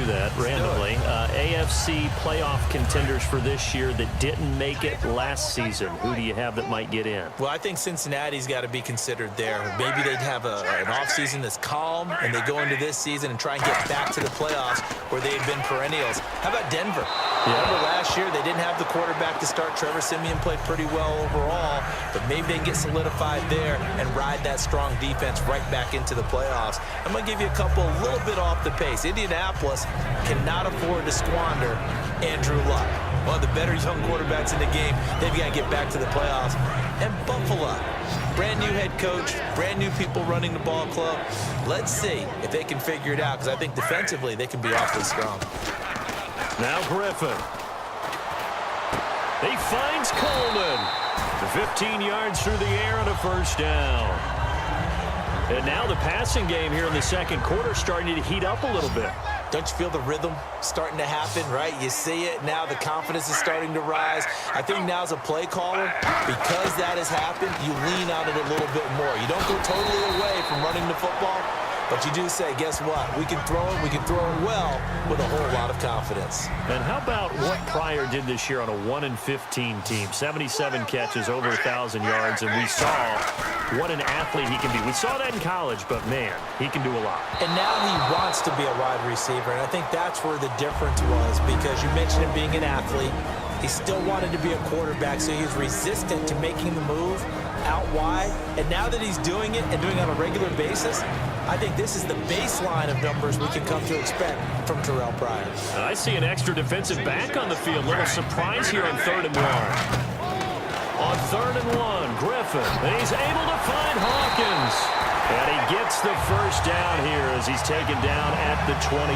that randomly. AFC playoff contenders for this year that didn't make it last season. Who do you have that might get in? Well, I think Cincinnati's got to be considered there. Maybe they'd have an offseason that's calm, and they go into this season and try and get back to the playoffs where they've been perennials. How about Denver? Yeah. Remember last year, they didn't have the quarterback to start. Trevor Siemian played pretty well overall, but maybe they can get solidified there and ride that strong defense right back into the playoffs. I'm going to give you a couple a little bit off the pace. Indianapolis cannot afford to squander Andrew Luck, one of the better young quarterbacks in the game. They've got to get back to the playoffs. And Buffalo, brand new head coach, brand new people running the ball club. Let's see if they can figure it out, because I think defensively they can be awfully strong. Now Griffin. He finds Coleman. 15 yards through the air and a first down. And now the passing game here in the second quarter starting to heat up a little bit. Don't you feel the rhythm starting to happen, right? You see it now. The confidence is starting to rise. I think now as a play caller, because that has happened, you lean on it a little bit more. You don't go totally away from running the football, but you do say, guess what? We can throw it. We can throw it well with a whole lot of confidence. And how about what Pryor did this year on a 1-15 team? 77 catches, over 1,000 yards, and we saw what an athlete he can be. We saw that in college, but, man, he can do a lot. And now he wants to be a wide receiver, and I think that's where the difference was, because you mentioned him being an athlete. He still wanted to be a quarterback, so he was resistant to making the move out wide. And now that he's doing it and doing it on a regular basis, I think this is the baseline of numbers we can come to expect from Terrell Pryor. I see an extra defensive back on the field. Little surprise here on 3rd and 1. On 3rd and 1, Griffin. And he's able to find Hawkins. And he gets the first down here as he's taken down at the 24.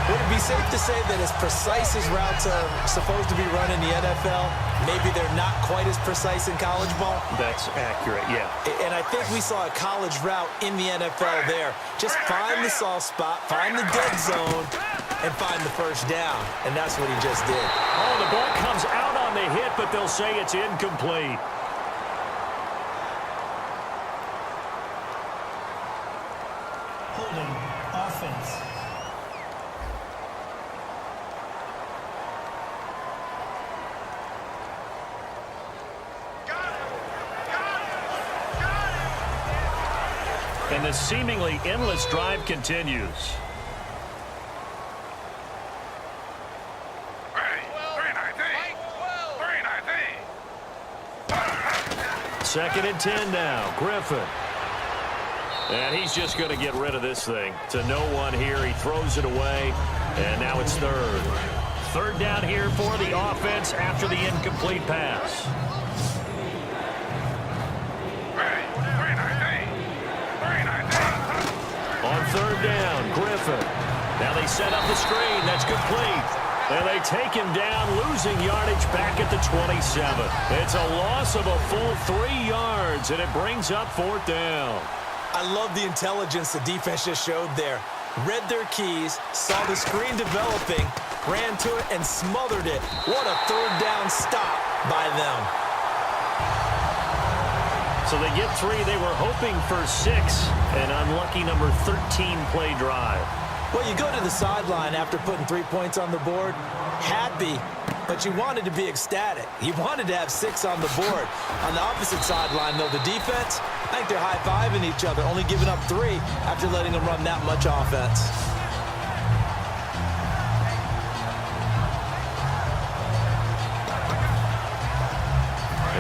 Would it be safe to say that as precise as routes are supposed to be run in the NFL, maybe they're not quite as precise in college ball? That's accurate, yeah. And I think we saw a college route in the NFL there. Just find the soft spot, find the dead zone, and find the first down. And that's what he just did. Oh, the ball comes out on the hit, but they'll say it's incomplete. Holding offense. And the seemingly endless drive continues. Second and 10 now. Griffin. And he's just going to get rid of this thing. To no one here. He throws it away. And now it's 3rd. 3rd down here for the offense after the incomplete pass. On 3rd down, Griffin. Now they set up the screen. That's complete. And they take him down, losing yardage back at the 27. It's a loss of a full 3 yards, and it brings up 4th down. I love the intelligence the defense just showed there. Read their keys, saw the screen developing, ran to it, and smothered it. What a 3rd down stop by them. So they get 3. They were hoping for 6. An unlucky number 13 play drive. Well, you go to the sideline after putting 3 points on the board, happy, but you wanted to be ecstatic. You wanted to have 6 on the board. On the opposite sideline, though, the defense, I think they're high-fiving each other, only giving up 3 after letting them run that much offense.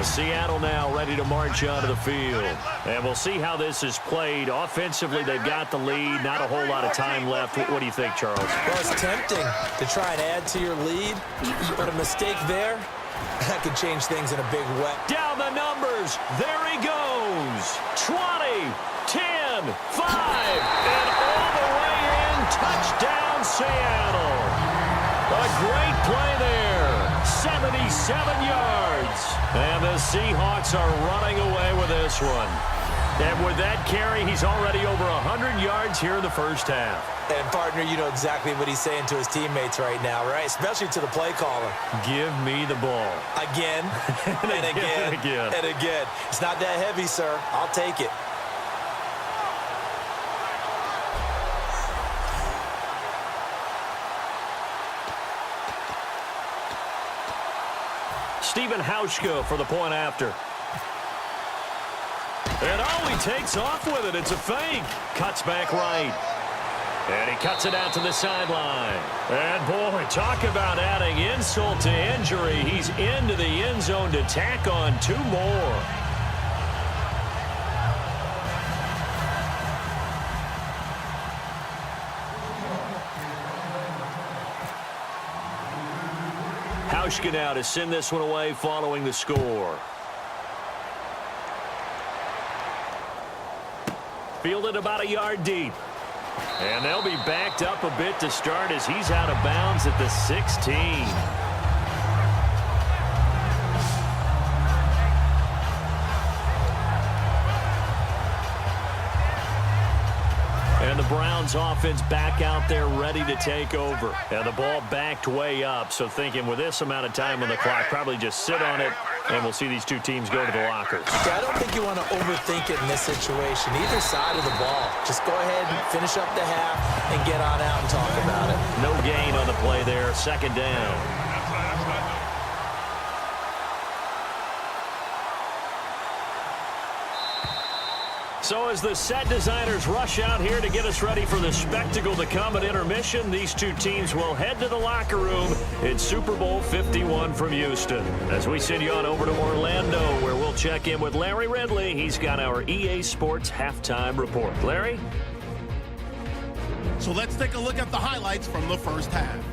Seattle now ready to march onto the field. And we'll see how this is played. Offensively, they've got the lead. Not a whole lot of time left. What do you think, Charles? Well, it's tempting to try and add to your lead, but a mistake there, that could change things in a big way. Down the numbers. There he goes. 20, 10, 5, and all the way in. Touchdown, Seattle. A great play there. 77 yards. And the Seahawks are running away with this one. And with that carry, he's already over 100 yards here in the first half. And, partner, you know exactly what he's saying to his teammates right now, right? Especially to the play caller. Give me the ball. Again, and again, and again. It's not that heavy, sir. I'll take it. Stephen Hauschka for the point after. And he takes off with it. It's a fake. Cuts back right. And he cuts it out to the sideline. And, boy, talk about adding insult to injury. He's into the end zone to tack on 2 more. Hauschka now to send this one away following the score. Fielded about a yard deep. And they'll be backed up a bit to start as he's out of bounds at the 16. And the Browns offense back out there ready to take over. And the ball backed way up, so thinking with this amount of time on the clock, probably just sit on it, and we'll see these two teams go to the lockers. Yeah, I don't think you want to overthink it in this situation. Either side of the ball. Just go ahead and finish up the half and get on out and talk about it. No gain on the play there, second down. So as the set designers rush out here to get us ready for the spectacle to come at intermission, these two teams will head to the locker room in Super Bowl 51 from Houston. As we send you on over to Orlando, where we'll check in with Larry Ridley. He's got our EA Sports halftime report. Larry? So let's take a look at the highlights from the first half.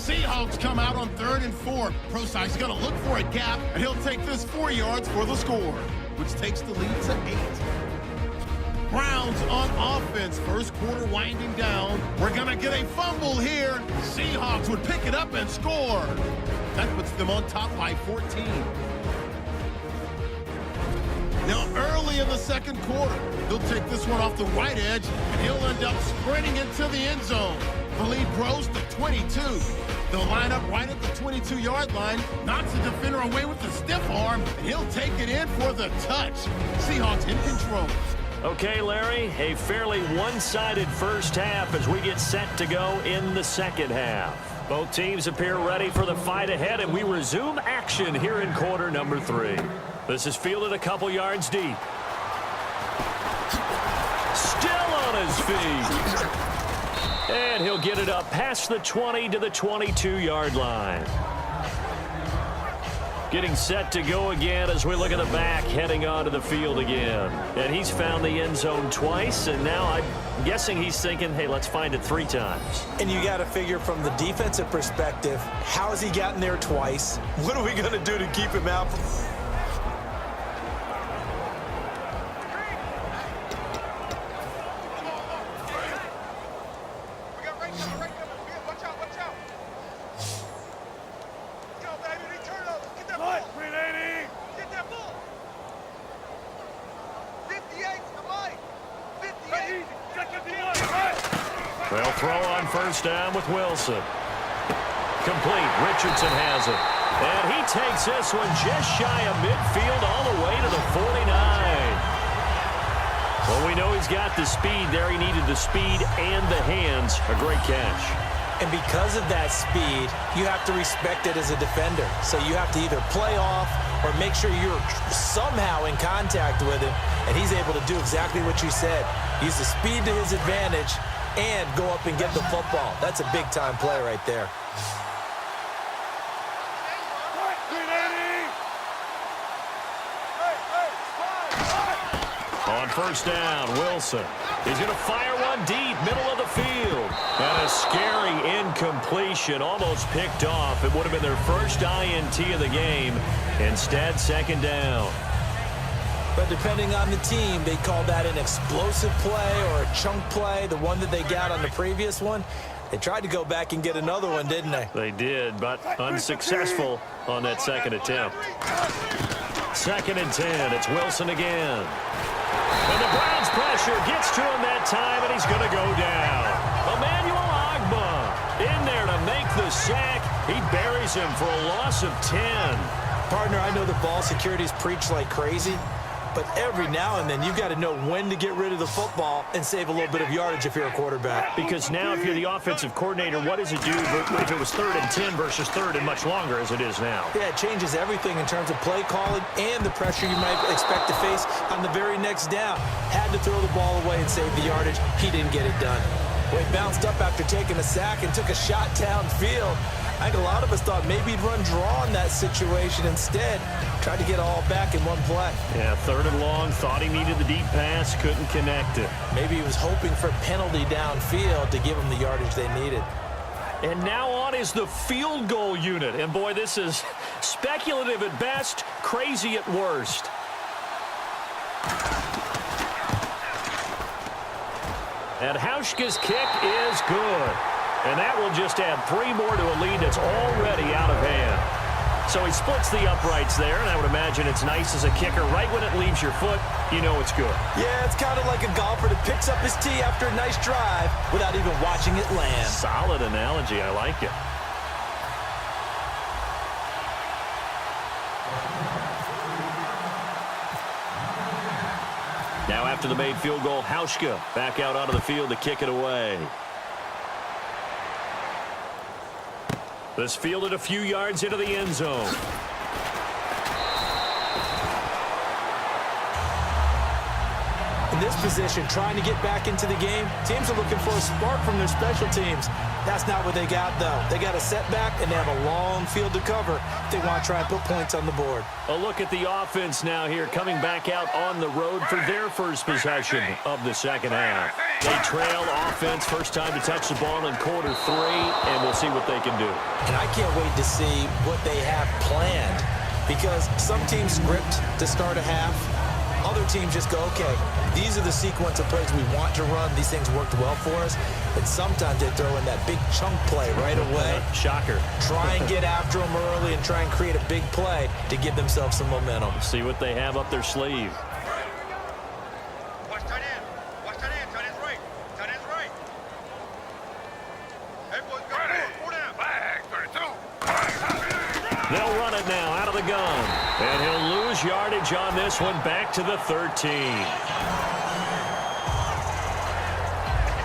Seahawks come out on 3rd and 4. Prosai's going to look for a gap, and he'll take this 4 yards for the score, which takes the lead to 8. Browns on offense. First quarter winding down. We're going to get a fumble here. Seahawks would pick it up and score. That puts them on top by 14. Now, early in the second quarter, he'll take this one off the right edge, and he'll end up sprinting into the end zone. The lead grows to 22. They'll line up right at the 22-yard line, knocks the defender away with the stiff arm, and he'll take it in for the touch. Seahawks in control. Okay, Larry, a fairly one-sided first half as we get set to go in the second half. Both teams appear ready for the fight ahead, and we resume action here in quarter number 3. This is fielded a couple yards deep. Still on his feet. And he'll get it up past the 20 to the 22-yard line. Getting set to go again as we look at the back heading onto the field again. And he's found the end zone twice, and now I'm guessing he's thinking, hey, let's find it 3 times. And you got to figure from the defensive perspective, how has he gotten there twice? What are we going to do to keep him out? They'll throw on first down with Wilson. Complete. Richardson has it. And he takes this one just shy of midfield all the way to the 49. Well, we know he's got the speed there. He needed the speed and the hands. A great catch. And because of that speed, you have to respect it as a defender. So you have to either play off or make sure you're somehow in contact with him, and he's able to do exactly what you said. Use the speed to his advantage and go up and get the football. That's a big-time play right there. On first down, Wilson. He's going to fire one deep, middle of the field. And a scary incompletion, almost picked off. It would have been their first INT of the game. Instead, second down. But depending on the team, they call that an explosive play or a chunk play, the one that they got on the previous one. They tried to go back and get another one, didn't they? They did, but unsuccessful on that second attempt. 2nd and 10. It's Wilson again. And the Browns pressure gets to him that time, and he's going to go down. Emmanuel Ogbah in there to make the sack. He buries him for a loss of 10. Partner, I know the ball security's preached like crazy, But every now and then, you've got to know when to get rid of the football and save a little bit of yardage if you're a quarterback. Because now if you're the offensive coordinator, what does it do if it was 3rd and 10 versus 3rd and much longer as it is now? Yeah, it changes everything in terms of play calling and the pressure you might expect to face on the very next down. Had to throw the ball away and save the yardage. He didn't get it done. Well, he bounced up after taking a sack and took a shot downfield. I think a lot of us thought maybe he'd run draw in that situation. Instead, tried to get all back in one play. Yeah, 3rd and long, thought he needed the deep pass, couldn't connect it. Maybe he was hoping for a penalty downfield to give him the yardage they needed. And now on is the field goal unit. And boy, this is speculative at best, crazy at worst. And Hauschka's kick is good. And that will just add 3 more to a lead that's already out of hand. So he splits the uprights there, and I would imagine it's nice as a kicker. Right when it leaves your foot, you know it's good. Yeah, it's kind of like a golfer that picks up his tee after a nice drive without even watching it land. Solid analogy. I like it. Now after the made field goal, Hauschka back out onto the field to kick it away. This fielded a few yards into the end zone. In this position, trying to get back into the game, teams are looking for a spark from their special teams. That's not what they got, though. They got a setback, and they have a long field to cover if they want to try and put points on the board. A look at the offense now here, coming back out on the road for their first possession of the second half. They trail offense, first time to touch the ball in quarter 3, and we'll see what they can do. And I can't wait to see what they have planned, because some teams script to start a half. Other teams just go, okay, these are the sequence of plays we want to run. These things worked well for us. And sometimes they throw in that big chunk play right away. Shocker. Try and get after them early and try and create a big play to give themselves some momentum. See what they have up their sleeve. Watch tight end. Watch tight end. Tight end's right. Tight end's right. Everyone's got four down. Flag 32. They'll run it now out of the gun. And he'll lose yardage on this one, back to the 13.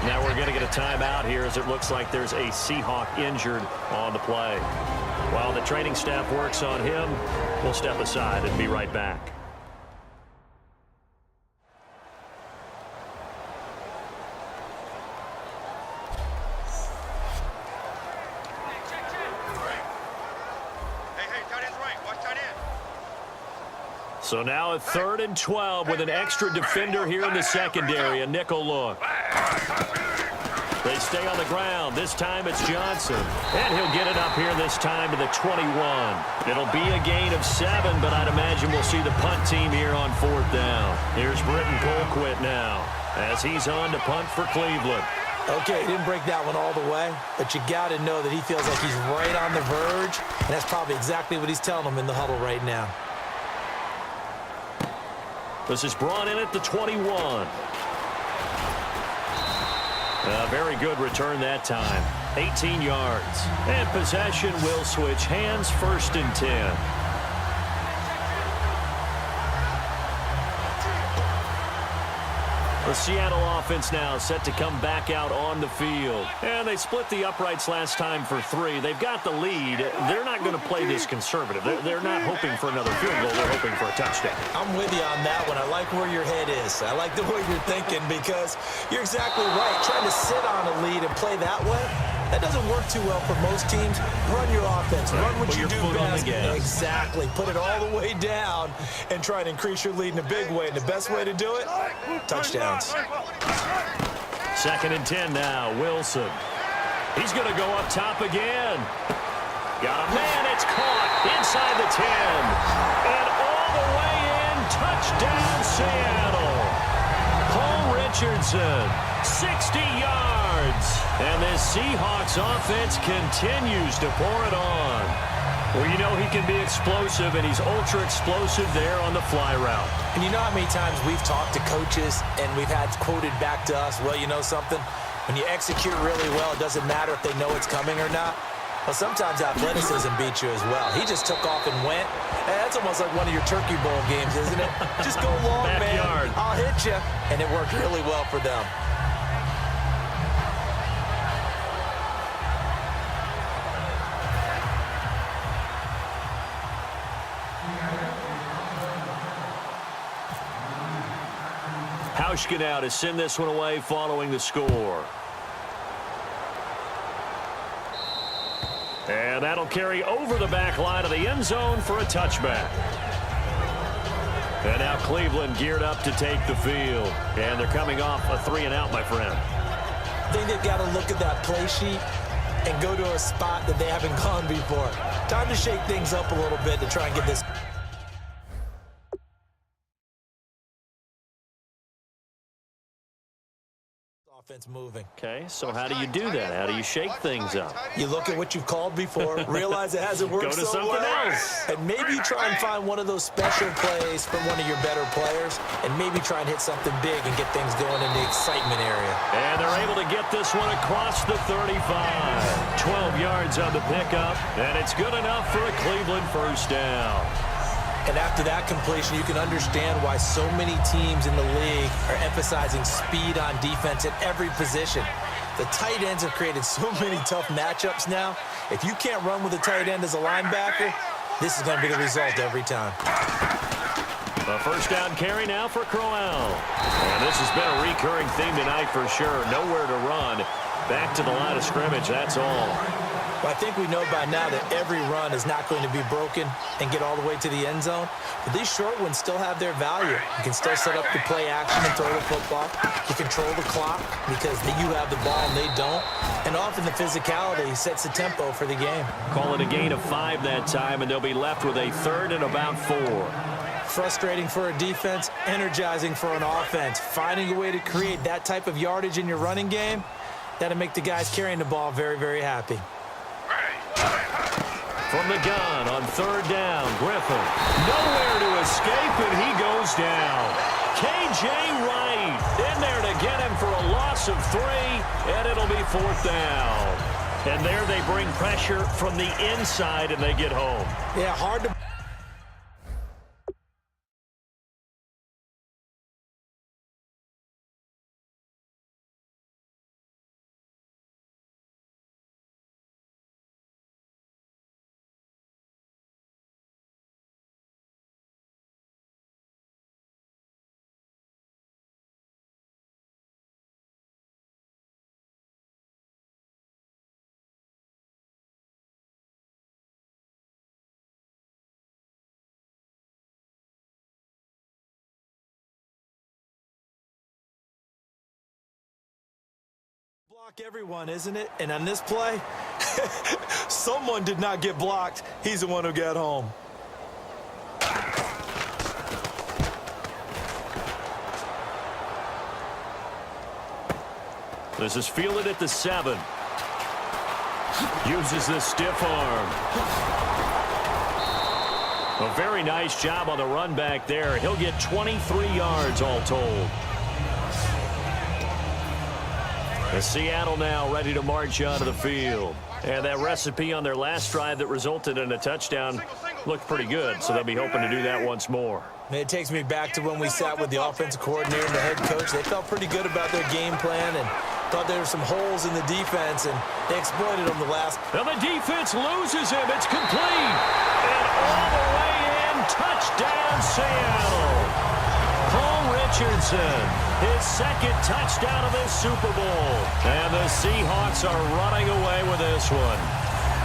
Now we're going to get a timeout here as it looks like there's a Seahawk injured on the play. While the training staff works on him, we'll step aside and be right back. So now a 3rd and 12 with an extra defender here in the secondary, a nickel look. They stay on the ground. This time it's Johnson. And he'll get it up here this time to the 21. It'll be a gain of 7, but I'd imagine we'll see the punt team here on 4th down. Here's Britton Colquitt now as he's on to punt for Cleveland. Okay, he didn't break that one all the way, but you got to know that he feels like he's right on the verge, and that's probably exactly what he's telling them in the huddle right now. This is brought in at the 21. A very good return that time. 18 yards. And possession will switch hands, 1st and 10. The Seattle offense now set to come back out on the field. And they split the uprights last time for 3. They've got the lead. They're not going to play this conservative. They're not hoping for another field goal. They're hoping for a touchdown. I'm with you on that one. I like where your head is. I like the way you're thinking because you're exactly right. Trying to sit on a lead and play that way, that doesn't work too well for most teams. Run your offense. Run what you do best. Exactly. Put it all the way down and try and increase your lead in a big way. And the best way to do it, touchdowns. 2nd and 10 now. Wilson. He's going to go up top again. Got a man. It's caught inside the 10. And all the way in. Touchdown, Seattle. Paul Richardson. 60 yards. And this Seahawks offense continues to pour it on. Well, you know he can be explosive, and he's ultra-explosive there on the fly route. And you know how many times we've talked to coaches and we've had quoted back to us, well, you know something? When you execute really well, it doesn't matter if they know it's coming or not. Well, sometimes athleticism beats you as well. He just took off and went. Hey, that's almost like one of your Turkey Bowl games, isn't it? Just go long, Backyard. man. I'll hit you. And it worked really well for them. Hauschka now to send this one away following the score. And that'll carry over the back line of the end zone for a touchback. And now Cleveland geared up to take the field. And they're coming off a 3-and-out, my friend. I think they've got to look at that play sheet and go to a spot that they haven't gone before. Time to shake things up a little bit to try and get this offense moving. Okay, so how do you do that? How do you shake things up? You look at what you've called before, realize it hasn't worked Go to so something well, else. and maybe try and find one of those special plays from one of your better players, and maybe try and hit something big and get things going in the excitement area. And they're able to get this one across the 35. 12 yards on the pickup, and it's good enough for a Cleveland first down. And after that completion, you can understand why so many teams in the league are emphasizing speed on defense at every position. The tight ends have created so many tough matchups now. If you can't run with a tight end as a linebacker, this is going to be the result every time. A first down carry now for Crowell. And this has been a recurring theme tonight for sure. Nowhere to run. Back to the line of scrimmage, that's all. Well, I think we know by now that every run is not going to be broken and get all the way to the end zone. But these short ones still have their value. You can still set up the play action and throw the football. You control the clock because you have the ball and they don't. And often the physicality sets the tempo for the game. Call it a gain of 5 that time, and they'll be left with a 3rd and about 4. Frustrating for a defense, energizing for an offense. Finding a way to create that type of yardage in your running game, that'll make the guys carrying the ball very, very happy. From the gun on 3rd down, Griffin. Nowhere to escape, and he goes down. K.J. Wright in there to get him for a loss of 3, and it'll be 4th down. And there they bring pressure from the inside, and they get home. Yeah, hard to... block everyone, isn't it? And on this play, someone did not get blocked. He's the one who got home. This is fielded at the 7. Uses the stiff arm. A very nice job on the run back there. He'll get 23 yards all told. Seattle now ready to march onto the field. And that recipe on their last drive that resulted in a touchdown looked pretty good, so they'll be hoping to do that once more. It takes me back to when we sat with the offensive coordinator and the head coach. They felt pretty good about their game plan and thought there were some holes in the defense, and they exploited them the last. And the defense loses him. It's complete. And all the way in, touchdown Seattle. Paul Richardson, his 2nd touchdown of this Super Bowl. And the Seahawks are running away with this one.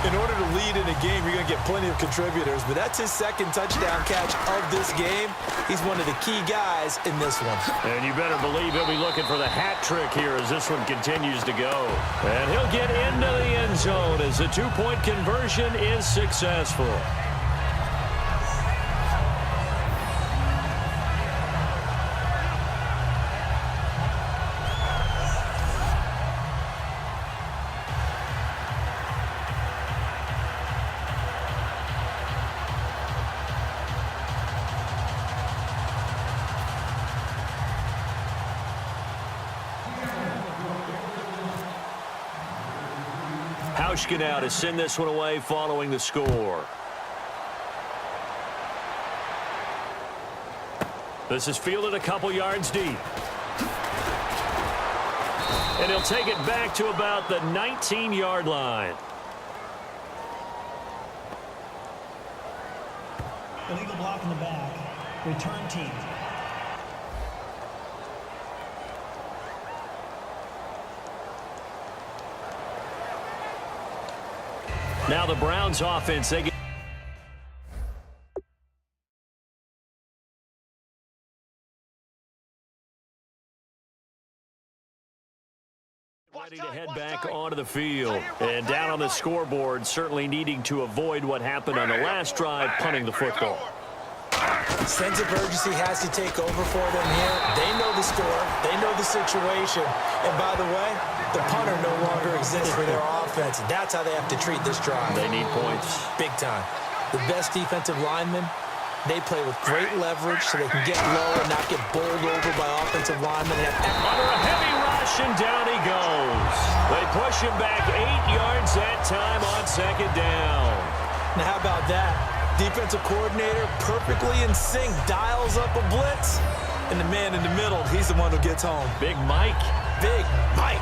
In order to lead in a game, you're going to get plenty of contributors, but that's his 2nd touchdown catch of this game. He's one of the key guys in this one. And you better believe he'll be looking for the hat trick here as this one continues to go. And he'll get into the end zone as the 2-point conversion is successful. Pushkin now to send this one away following the score. This is fielded a couple yards deep. And he'll take it back to about the 19-yard line. Illegal block in the back. Return team. Now the Browns offense, they get ready to head back onto the field. And down on the scoreboard, certainly needing to avoid what happened on the last drive, punting the football. Sense of urgency has to take over for them here. They know the score. They know the situation. And by the way, the punter no longer exists for their offense. That's how they have to treat this drive. They need points. Big time. The best defensive linemen, they play with great leverage so they can get low and not get bowled over by offensive linemen. Under a heavy rush, and down he goes. They push him back 8 yards that time on second down. Now, how about that? Defensive coordinator perfectly in sync, dials up a blitz, and the man in the middle, he's the one who gets home. Big Mike. Big Mike.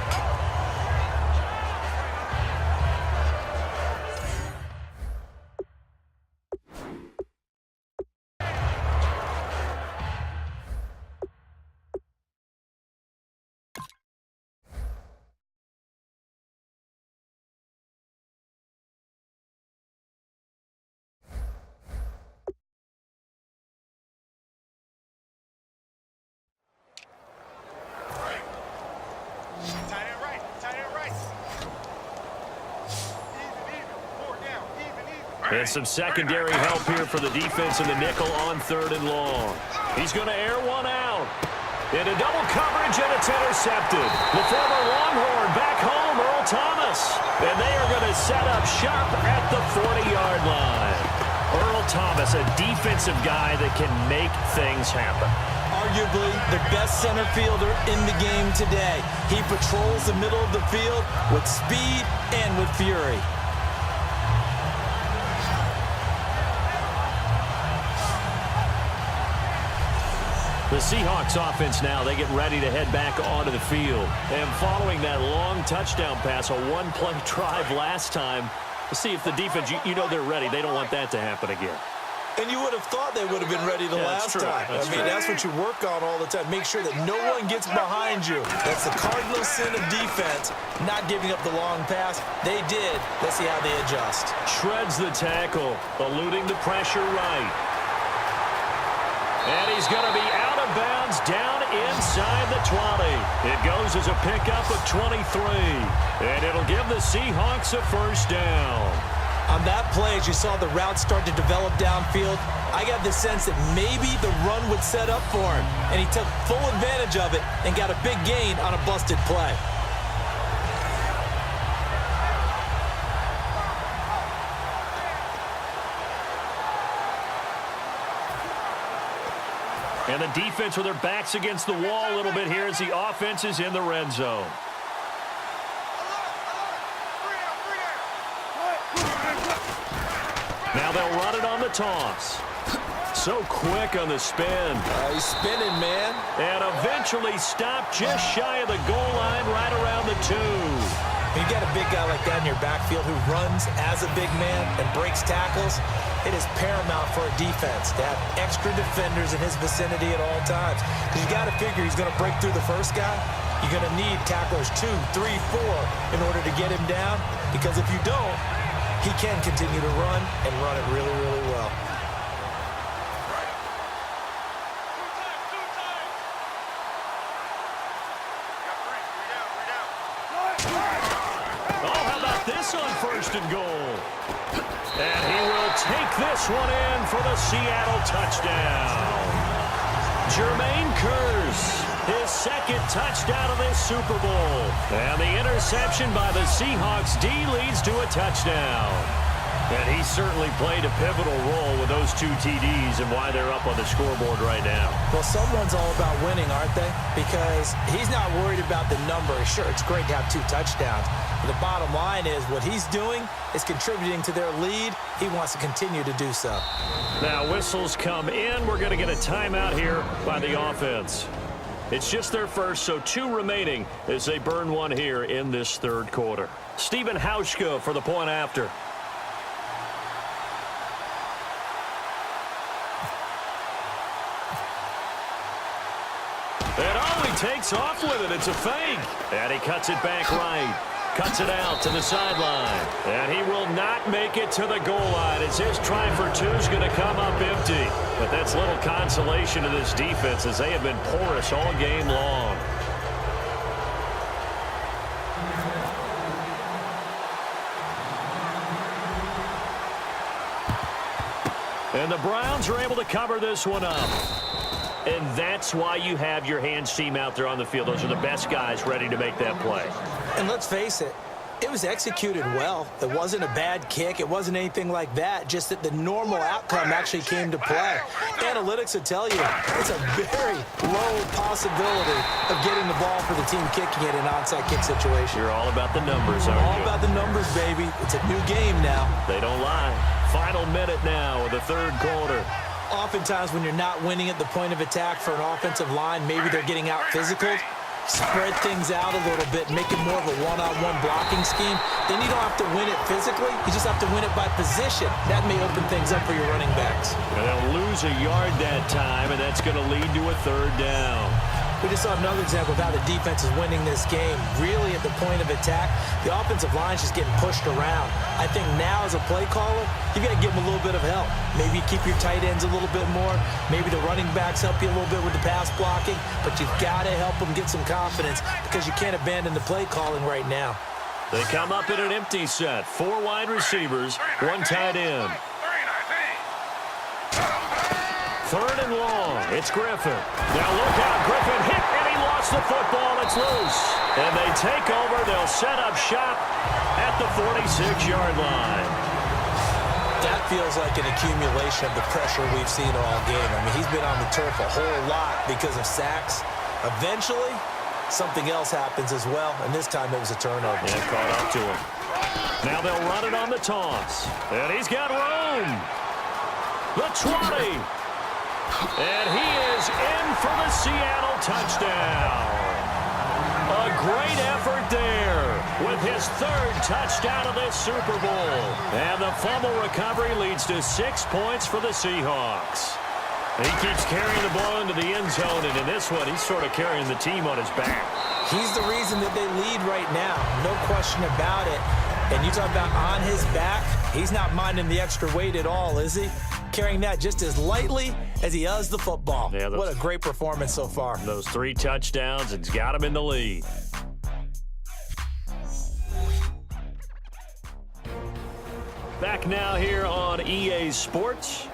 And some secondary help here for the defense in the nickel on 3rd and long. He's going to air one out. Into double coverage, and it's intercepted. The former Longhorn back home, Earl Thomas. And they are going to set up shop at the 40-yard line. Earl Thomas, a defensive guy that can make things happen. Arguably the best center fielder in the game today. He patrols the middle of the field with speed and with fury. The Seahawks offense now, they get ready to head back onto the field. And following that long touchdown pass, a one-play drive last time, to see if the defense, you know they're ready. They don't want that to happen again. And you would have thought they would have been ready the last time. That's what you work on all the time. Make sure that no one gets behind you. That's the cardinal sin of defense, not giving up the long pass. They did. Let's see how they adjust. Shreds the tackle, eluding the pressure right. And he's going to be out of bounds down inside the 20. It goes as a pickup of 23. And it'll give the Seahawks a first down. On that play, as you saw the route start to develop downfield, I got the sense that maybe the run would set up for him. And he took full advantage of it and got a big gain on a busted play. And the defense with their backs against the wall a little bit here as the offense is in the red zone. Now they'll run it on the toss. So quick on the spin. He's spinning, man. And eventually stopped just shy of the goal line right around the 2. You got a big guy like that in your backfield who runs as a big man and breaks tackles. It is paramount for a defense to have extra defenders in his vicinity at all times. Because you got to figure he's going to break through the first guy. You're going to need tacklers 2, 3, 4 in order to get him down. Because if you don't, he can continue to run and run it really, really well. Oh, how about this on 1st and goal? And he will take this one in for the Seattle touchdown. Jermaine Kearse, his 2nd touchdown of this Super Bowl. And the interception by the Seahawks D leads to a touchdown. And he certainly played a pivotal role with those 2 TDs and why they're up on the scoreboard right now. Well, someone's all about winning, aren't they? Because he's not worried about the number. Sure, it's great to have 2 touchdowns. But the bottom line is what he's doing is contributing to their lead. He wants to continue to do so. Now whistles come in. We're going to get a timeout here by the offense. It's just their first, so 2 remaining as they burn one here in this third quarter. Stephen Hauschka for the point after. And he takes off with it. It's a fake. And he cuts it back right. Cuts it out to the sideline. And he will not make it to the goal line as his try for 2 is going to come up empty. But that's little consolation to this defense as they have been porous all game long. And the Browns are able to cover this one up. And that's why you have your hands team out there on the field. Those are the best guys ready to make that play. And let's face it, it was executed well. It wasn't a bad kick. It wasn't anything like that. Just that the normal outcome actually came to play. Analytics will tell you it's a very low possibility of getting the ball for the team kicking it in an onside kick situation. You're all about the numbers, aren't you? All about the numbers, baby. It's a new game now. They don't lie. Final minute now of the third quarter. Oftentimes when you're not winning at the point of attack for an offensive line, maybe they're getting out physical. Spread things out a little bit, make it more of a one-on-one blocking scheme. Then you don't have to win it physically. You just have to win it by position. That may open things up for your running backs. And they'll lose a yard that time, and that's going to lead to a third down. We just saw another example of how the defense is winning this game. Really at the point of attack, the offensive line is just getting pushed around. I think now as a play caller, you got to give them a little bit of help. Maybe keep your tight ends a little bit more. Maybe the running backs help you a little bit with the pass blocking. But you've got to help them get some confidence because you can't abandon the play calling right now. They come up in an empty set. 4 wide receivers, 1 tight end. Third and long. It's Griffin. Now look out. Griffin hit, and he lost the football. It's loose. And they take over. They'll set up shop at the 46-yard line. That feels like an accumulation of the pressure we've seen all game. I mean, he's been on the turf a whole lot because of sacks. Eventually, something else happens as well, and this time it was a turnover. And caught up to him. Now they'll run it on the toss. And he's got room. The 20. And he is in for the Seattle touchdown. A great effort there with his 3rd touchdown of this Super Bowl. And the fumble recovery leads to 6 points for the Seahawks. He keeps carrying the ball into the end zone, and in this one, he's sort of carrying the team on his back. He's the reason that they lead right now. No question about it. And you talk about on his back, he's not minding the extra weight at all, is he? Carrying that just as lightly as he does the football. Yeah, what a great performance so far. Those 3 touchdowns, it's got him in the lead. Back now here on EA Sports.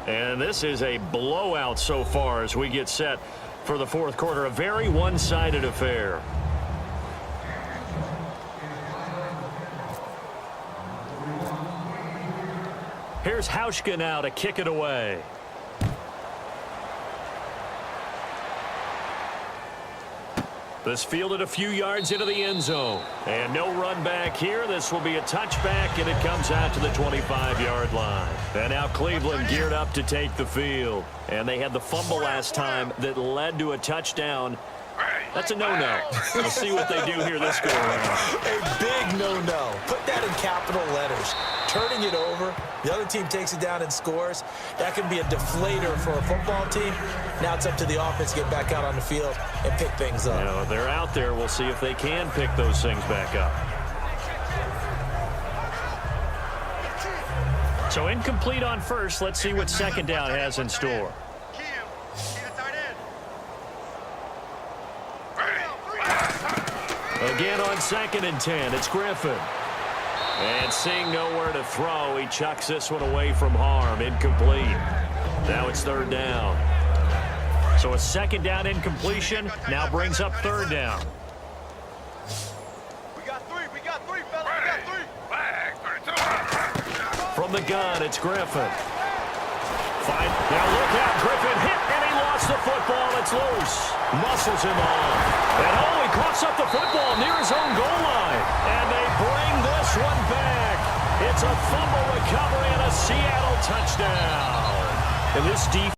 And this is a blowout so far as we get set for the fourth quarter. A very one-sided affair. Here's Hauschka now to kick it away. This fielded a few yards into the end zone. And no run back here. This will be a touchback, and it comes out to the 25-yard line. And now Cleveland geared up to take the field. And they had the fumble last time that led to a touchdown. That's a no-no. We'll see what they do here this go-around. A big no-no. Put that in capital letters. Turning it over, the other team takes it down and scores. That can be a deflator for a football team. Now it's up to the offense to get back out on the field and pick things up. You know, they're out there. We'll see if they can pick those things back up. So incomplete on first. Let's see what second down has in store. Again on 2nd and 10, it's Griffin. And seeing nowhere to throw, he chucks this one away from harm. Incomplete. Now it's 3rd down. So a 2nd down incompletion now brings up 3rd down. We got 3, fellas. We got 3. From From the gun, it's Griffin. Fine. Now look out. Griffin hit, and he lost the football. It's loose. Muscles him off. And he coughs up the football near his own goal line. And they bring this one back. It's a fumble recovery and a Seattle touchdown. And this defense